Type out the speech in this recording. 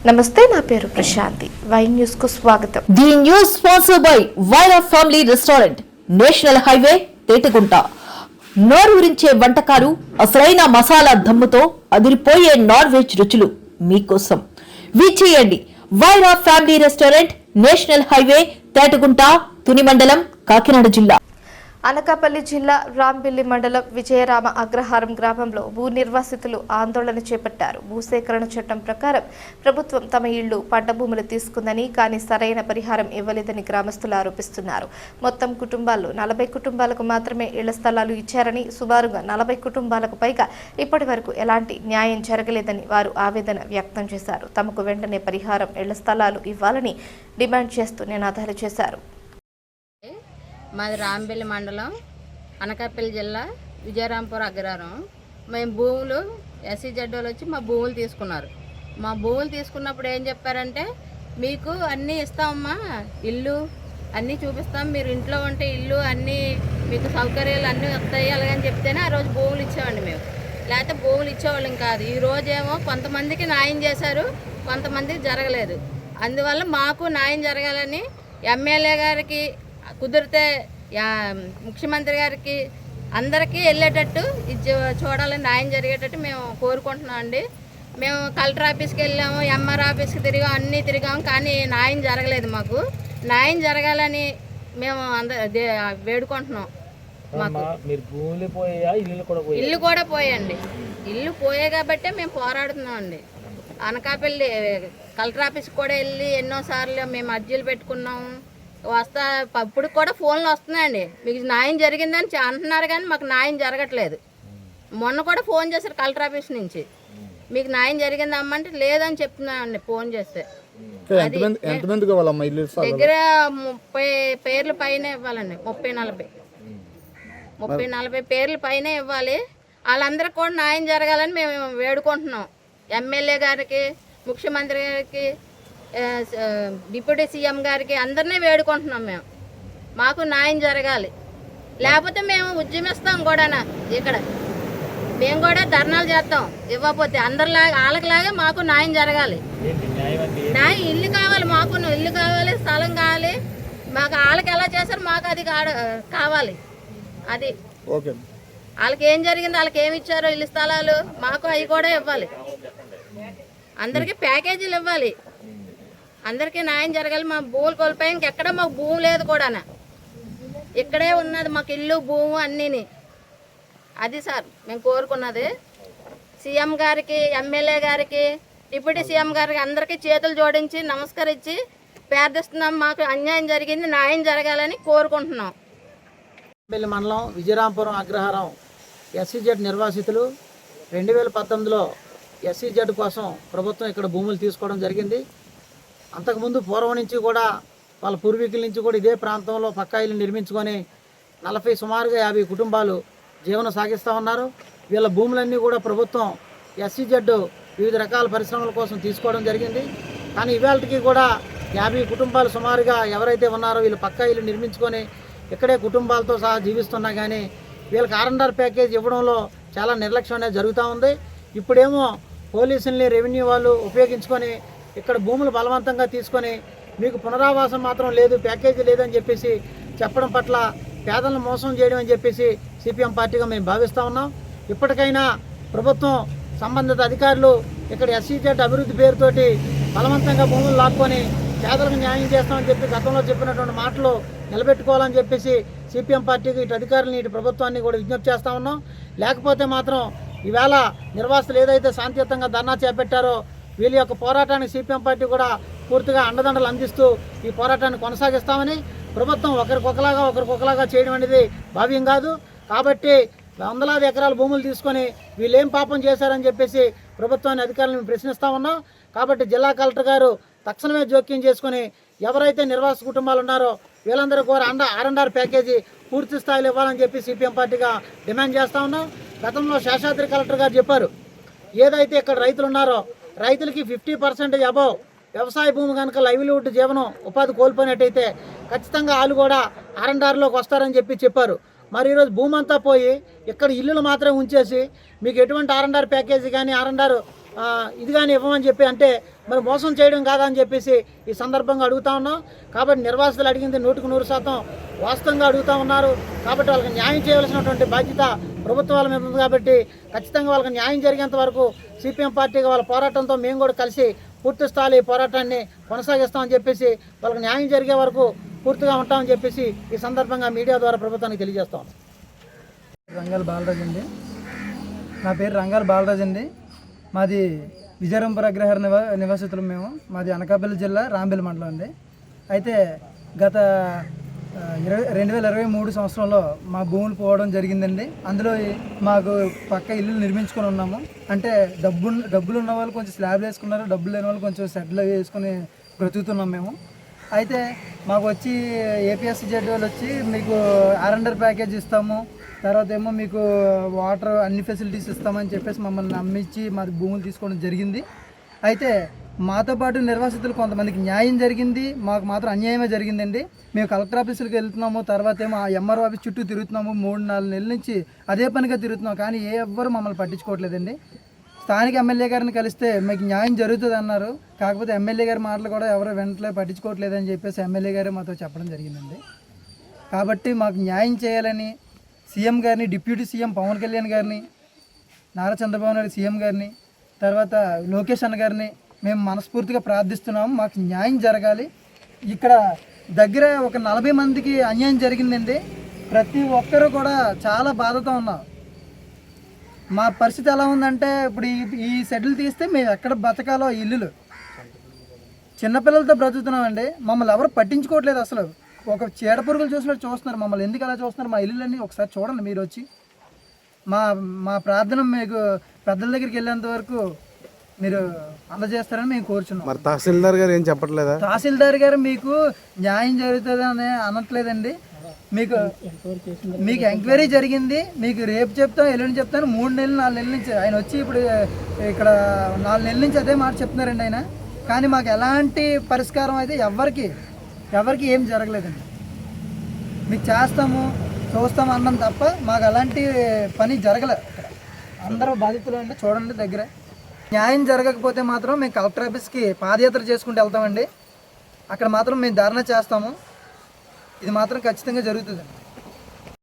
నమస్తే, నా పేరు ప్రశాంతి. వై న్యూస్ కు స్వాగతం. The news sponsored by Wyra family restaurant, national highway, Tetagunta. నోరూరించే వంటకాలు, అసలైన మసాలా దమ్ముతో అదిరిపోయే నాన్ వెజ్ రుచులు మీకోసం. విచ్చేయండి Wyra family restaurant, national highway, Tetagunta, Tuni మండలం, కాకినాడ జిల్లా. అనకాపల్లి జిల్లా రాంబిల్లి మండలం విజయరామ అగ్రహారం గ్రామంలో భూ నిర్వాసితులు ఆందోళన చేపట్టారు. భూసేకరణ చట్టం ప్రకారం ప్రభుత్వం తమ ఇళ్లు, పంట భూములు తీసుకుందని, కానీ సరైన పరిహారం ఇవ్వలేదని గ్రామస్తులు ఆరోపిస్తున్నారు. మొత్తం కుటుంబాల్లో 40 కుటుంబాలకు మాత్రమే ఇళ్ల స్థలాలు ఇచ్చారని, సుమారుగా 40 కుటుంబాలకు పైగా ఇప్పటి వరకు ఎలాంటి న్యాయం జరగలేదని వారు ఆవేదన వ్యక్తం చేశారు. తమకు వెంటనే పరిహారం, ఇళ్ల స్థలాలు ఇవ్వాలని డిమాండ్ చేస్తూ నినాదాలు చేశారు. మాది రాంబెల్లి మండలం, అనకాపల్లి జిల్లా, విజయరాంపురం అగ్రహారం. మేము భూములు SCZ వాళ్ళు వచ్చి మా భూములు తీసుకున్నారు. మా భూములు తీసుకున్నప్పుడు ఏం చెప్పారంటే, మీకు అన్నీ ఇస్తామమ్మా, ఇల్లు అన్నీ చూపిస్తాం, మీరు ఇంట్లో ఉంటే ఇల్లు అన్నీ మీకు సౌకర్యాలు అన్నీ వస్తాయి అలాగని చెప్తేనే ఆ రోజు భూములు ఇచ్చేవాడిని మేము. లేకపోతే భూములు ఇచ్చేవాళ్ళం కాదు. ఈ రోజేమో కొంతమందికి న్యాయం చేశారు, కొంతమందికి జరగలేదు. అందువల్ల మాకు న్యాయం జరగాలని ఎమ్మెల్యే గారికి కుదిరితే ముఖ్యమంత్రి గారికి అందరికీ వెళ్ళేటట్టు చూడాలని, న్యాయం జరిగేటట్టు మేము కోరుకుంటున్నాం అండి. మేము కలెక్టర్ ఆఫీస్కి వెళ్ళాము, MR ఆఫీస్కి తిరిగాం, అన్నీ తిరిగాం, కానీ న్యాయం జరగలేదు. మాకు న్యాయం జరగాలని మేము వేడుకుంటున్నాం. మాకు ఇల్లు కూడా పోయండి, ఇల్లు పోయే కాబట్టే మేము పోరాడుతున్నాం అండి. అనకాపల్లి కలెక్టర్ ఆఫీస్కి కూడా వెళ్ళి ఎన్నోసార్లు మేము అర్జీలు పెట్టుకున్నాము. ఇప్పుడు కూడా ఫోన్లు వస్తున్నాయండి, మీకు న్యాయం జరిగిందని అంటున్నారు, కానీ మాకు న్యాయం జరగట్లేదు. మొన్న కూడా ఫోన్ చేశారు కలెక్టర్ ఆఫీస్ నుంచి, మీకు న్యాయం జరిగింది అమ్మంటే లేదని చెప్తున్నానండి ఫోన్ చేస్తే. దగ్గర 30 పేర్ల పైన ఇవ్వాలండి, 30-40 పేర్ల పైన ఇవ్వాలి. వాళ్ళందరికీ కూడా న్యాయం జరగాలని మేము వేడుకుంటున్నాం. ఎమ్మెల్యే గారికి, ముఖ్యమంత్రి గారికి, డిప్యూటీ సీఎం గారికి అందరినీ వేడుకుంటున్నాం. మాకు న్యాయం జరగాలి, లేకపోతే మేము ఉద్యమిస్తాం కూడా. ఇక్కడ మేము కూడా ధర్నాలు చేస్తాం. ఇవ్వకపోతే అందరిలాగా వాళ్ళకిలాగే మాకు న్యాయం జరగాలి. న్యాయం ఇల్లు కావాలి, మాకు ఇల్లు కావాలి, స్థలం కావాలి. మాకు వాళ్ళకి ఎలా చేశారు మాకు అది కావాలి. అది వాళ్ళకి ఏం జరిగింది, వాళ్ళకి ఏమి ఇచ్చారో ఇల్లు స్థలాలు మాకు అవి కూడా ఇవ్వాలి. అందరికీ ప్యాకేజీలు ఇవ్వాలి, అందరికీ న్యాయం జరగాలి. మా భూములు కోల్పోయి ఇంకెక్కడ మాకు భూమి లేదు కూడా, ఇక్కడే ఉన్నది మాకు ఇల్లు, భూము అన్నీని. అది సార్ మేము కోరుకున్నది. సీఎం గారికి, ఎమ్మెల్యే గారికి, డిప్యూటీ సీఎం గారికి అందరికీ చేతులు జోడించి నమస్కరించి ప్రార్థిస్తున్నాం. మాకు అన్యాయం జరిగింది, న్యాయం జరగాలని కోరుకుంటున్నాం. రాంబెల్లి మండలం, విజయరాంపురం అగ్రహారం SCZ నిర్వాసితులు 2019లో SCZ కోసం ప్రభుత్వం ఇక్కడ భూములు తీసుకోవడం జరిగింది. అంతకుముందు పూర్వం నుంచి కూడా వాళ్ళ పూర్వీకుల నుంచి కూడా ఇదే ప్రాంతంలో పక్కా ఇల్లు నిర్మించుకొని సుమారుగా 50 కుటుంబాలు జీవనం సాగిస్తూ ఉన్నారు. వీళ్ళ భూములన్నీ కూడా ప్రభుత్వం SCZ వివిధ రకాల పరిశ్రమల కోసం తీసుకోవడం జరిగింది. కానీ ఇవాళకి కూడా 50 కుటుంబాలు సుమారుగా ఎవరైతే ఉన్నారో వీళ్ళు పక్కా ఇల్లు నిర్మించుకొని ఇక్కడే కుటుంబాలతో సహా జీవిస్తున్నా కానీ వీళ్ళకి R&R ప్యాకేజ్ ఇవ్వడంలో చాలా నిర్లక్ష్యం అనేది జరుగుతూ ఉంది. ఇప్పుడేమో పోలీసుల్ని, రెవెన్యూ వాళ్ళు ఉపయోగించుకొని ఇక్కడ భూములు బలవంతంగా తీసుకొని మీకు పునరావాసం మాత్రం లేదు, ప్యాకేజీ లేదని చెప్పేసి చెప్పడం పట్ల పేదలను మోసం చేయడం అని చెప్పేసి CPM పార్టీగా మేము భావిస్తూ ఉన్నాం. ఇప్పటికైనా ప్రభుత్వం, సంబంధిత అధికారులు ఇక్కడ SCZ అభివృద్ధి పేరుతోటి బలవంతంగా భూములు లాక్కొని పేదలకు న్యాయం చేస్తామని చెప్పి గతంలో చెప్పినటువంటి మాటలు నిలబెట్టుకోవాలని చెప్పేసి CPM పార్టీకి ఇటు అధికారులని, ఇటు ప్రభుత్వాన్ని కూడా విజ్ఞప్తి చేస్తూ ఉన్నాం. లేకపోతే మాత్రం ఈవేళ నిర్వాసితులు ఏదైతే శాంతియుతంగా ధర్నా చేపట్టారో వీళ్ళ యొక్క పోరాటానికి CPM పార్టీ కూడా పూర్తిగా అండదండలు అందిస్తూ ఈ పోరాటాన్ని కొనసాగిస్తామని, ప్రభుత్వం ఒకరికొకలాగా చేయడం అనేది భావ్యం కాదు. కాబట్టి వందలాది ఎకరాల భూములు తీసుకొని వీళ్ళు ఏం పాపం చేశారని చెప్పేసి ప్రభుత్వాన్ని, అధికారులను ప్రశ్నిస్తూ ఉన్నాం. కాబట్టి జిల్లా కలెక్టర్ గారు తక్షణమే జోక్యం చేసుకొని ఎవరైతే నిర్వాసిత కుటుంబాలు ఉన్నారో వీళ్ళందరూ కూడా R&R ప్యాకేజీ పూర్తి స్థాయిలో ఇవ్వాలని చెప్పి CPM పార్టీగా డిమాండ్ చేస్తూ ఉన్నాం. గతంలో శేషాద్రి కలెక్టర్ గారు చెప్పారు, ఏదైతే ఇక్కడ రైతులు ఉన్నారో రైతులకి 50% అబవ్ వ్యవసాయ భూమి కనుక లైవ్లీవుడ్ జీవనం ఉపాధి కోల్పోయినట్టయితే ఖచ్చితంగా వాళ్ళు కూడా R&Rలోకి వస్తారని చెప్పారు. మరి ఈరోజు భూమి అంతా పోయి ఇక్కడ ఇల్లులు మాత్రమే ఉంచేసి మీకు ఎటువంటి R&R ప్యాకేజీ కానీ R&R ఇది కానీ ఇవ్వమని చెప్పి అంటే మరి మోసం చేయడం కాదా అని చెప్పేసి ఈ సందర్భంగా అడుగుతా ఉన్నాం. కాబట్టి నిర్వాసితులు అడిగింది 100% వాస్తవంగా అడుగుతూ ఉన్నారు. కాబట్టి వాళ్ళకి న్యాయం చేయవలసినటువంటి బాధ్యత ప్రభుత్వాల మీద ఉంది. కాబట్టి ఖచ్చితంగా వాళ్ళకి న్యాయం జరిగేంత వరకు సిపిఎం పార్టీగా వాళ్ళ పోరాటంతో మేము కూడా కలిసి పూర్తి స్థాయి పోరాటాన్ని కొనసాగిస్తామని చెప్పేసి వాళ్ళకి న్యాయం జరిగే వరకు పూర్తిగా ఉంటామని చెప్పేసి ఈ సందర్భంగా మీడియా ద్వారా ప్రభుత్వానికి తెలియజేస్తాం. రంగాల బాలరాజు అండి. నా పేరు రంగాల బాలరాజు అండి. మాది విజయరాంపురం అగ్రహార నివాసితులు మేము. మాది అనకాపల్లి జిల్లా రాంబెల్లి మండలం అండి. అయితే గత 2023 సంవత్సరంలో మా భూములు పోవడం జరిగిందండి. అందులో మాకు పక్క ఇల్లు నిర్మించుకొని ఉన్నాము. అంటే డబ్బులు ఉన్న వాళ్ళు కొంచెం స్లాబ్ వేసుకున్నారు, డబ్బులు లేని వాళ్ళు కొంచెం సెటిల్ వేసుకొని బ్రతుకుతున్నాం మేము. అయితే మాకు వచ్చి ఏపీఎస్సీజెడ్ వాళ్ళు వచ్చి మీకు ఆర్ఎండర్ ప్యాకేజ్ ఇస్తాము, తర్వాత ఏమో మీకు వాటర్ అన్ని ఫెసిలిటీస్ ఇస్తామని చెప్పేసి మమ్మల్ని నమ్మించి మాది భూములు తీసుకోవడం జరిగింది. అయితే మాతో పాటు నిర్వాసితులు కొంతమందికి న్యాయం జరిగింది, మాకు మాత్రం అన్యాయమే జరిగిందండి. మేము కలెక్టర్ ఆఫీసులకు వెళ్తున్నాము, తర్వాత ఏమో ఆ ఎంఆర్ఓ ఆఫీస్ చుట్టూ తిరుగుతున్నాము. 3-4 నెలల నుంచి అదే పనిగా తిరుగుతున్నాం, కానీ ఎవ్వరు మమ్మల్ని పట్టించుకోవట్లేదండి. స్థానిక ఎమ్మెల్యే గారిని కలిస్తే మీకు న్యాయం జరుగుతుంది అన్నారు. కాకపోతే ఎమ్మెల్యే గారి మాటలు కూడా ఎవరు వెంటనే పట్టించుకోవట్లేదని చెప్పేసి ఎమ్మెల్యే గారే మాతో చెప్పడం జరిగిందండి. కాబట్టి మాకు న్యాయం చేయాలని సీఎం గారిని, డిప్యూటీ సీఎం పవన్ కళ్యాణ్ గారిని, నారా చంద్రబాబు నాయుడు సీఎం గారిని, తర్వాత లోకేష్ అన్న గారిని మేము మనస్ఫూర్తిగా ప్రార్థిస్తున్నాము. మాకు న్యాయం జరగాలి. ఇక్కడ దగ్గర ఒక 40 మందికి అన్యాయం జరిగిందండి. ప్రతి ఒక్కరూ కూడా చాలా బాధతో ఉన్నారు. మా పరిస్థితి ఎలా ఉందంటే ఇప్పుడు ఈ షెడ్యూల్ తీస్తే మేము ఎక్కడ బతకాలో ఇల్లులు చిన్నపిల్లలతో బ్రతుకుతున్నామండి. మమ్మల్ని ఎవరు పట్టించుకోవట్లేదు. అసలు ఒక చీడ పురుగులు చూసినట్టు చూస్తున్నారు మమ్మల్ని. ఎందుకు అలా చూస్తున్నారు? మా ఇల్లులన్నీ ఒకసారి చూడండి మీరు వచ్చి. మా ప్రార్థన మీకు పెద్దల దగ్గరికి వెళ్ళేంత వరకు మీరు అందజేస్తారని మేము కోరుచున్నాం. మరి తహసీల్దార్ గారు ఏం చెప్పట్లేదా? తహసీల్దార్ గారు మీకు న్యాయం జరుగుతుంది అని అనట్లేదండి. మీకు ఎంక్వైరీ జరిగింది, మీకు రేపు చెప్తాం, ఎల్లుండి చెప్తాను. 3 నెలలు 4 నెలల నుంచి ఆయన వచ్చి ఇప్పుడు ఇక్కడ 4 నెలల నుంచి అదే మాట చెప్తున్నారండి ఆయన. కానీ మాకు ఎలాంటి పరిష్కారం అయితే ఎవరికి ఏం జరగలేదండి. మీకు చేస్తాము చూస్తాము అన్నం తప్ప మాకు అలాంటి పని జరగలేదు. అందరూ బాధితులు అంటే చూడండి దగ్గర. న్యాయం జరగకపోతే మాత్రం మేము కలెక్టర్ ఆఫీస్కి పాదయాత్ర చేసుకుంటూ వెళ్తామండి. అక్కడ మాత్రం మేము ధర్నా చేస్తాము. ఇది మాత్రం ఖచ్చితంగా జరుగుతుంది.